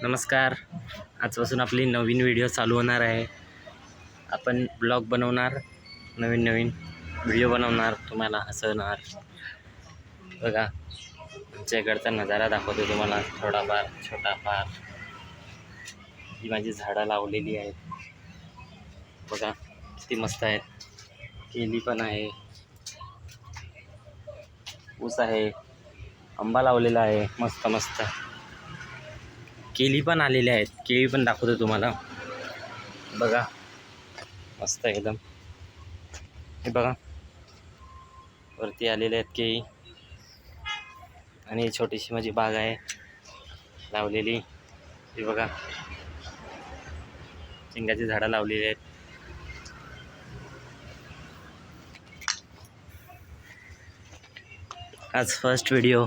नमस्कार. आजपासून आपली नवीन व्हिडिओ चालू होणार आहे. आपण ब्लॉग बनवणार, नवीन व्हिडिओ बनवणार, तुम्हाला हसवणार. बघा, आमच्या इकडचा नजारा दाखवतो तुम्हाला थोडाफार, छोटाफार. ही माझी झाडं लावलेली आहेत. बघा किती मस्त आहेत. केली पण आहे, ऊस आहे, आंबा लावलेला आहे. मस्त मस्त केळी पण आलेली आहेत. केळी पण दाखवतो तुम्हाला. बघा मस्त एकदम. हे बघा वरती आलेले आहेत केळी. आणि छोटीशी माझी बाग आहे लावलेली. हे बघा चिंगाची झाडं लावलेली आहेत. आज फर्स्ट व्हिडिओ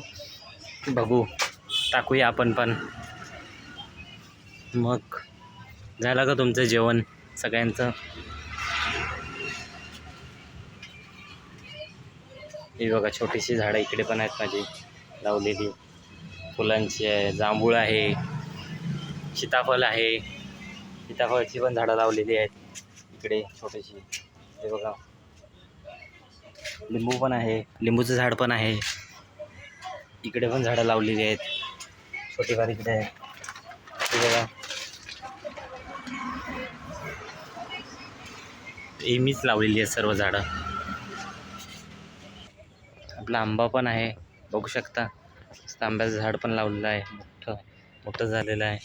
बघू, टाकूया आपण पण. मग झालं का तुमचं जेवण सगळ्यांचं? ही बघा छोटीशी झाडं इकडे पण आहेत माझी लावलेली. फुलांची आहे, जांभूळ आहे, सीताफळ आहे. सीताफळची पण झाडं लावलेली आहेत इकडे छोटीशी. हे बघा लिंबू पण आहे, लिंबूचं झाड पण आहे. इकडे पण झाडं लावलेली आहेत छोटी फार इकडे आहे. हे बघा हे मीच लावलेली आहे सर्व झाडं. आपला आंबा पण आहे बघू शकता. आंब्याचं झाड पण लावलेलं आहे, मोठं झालेलं आहे.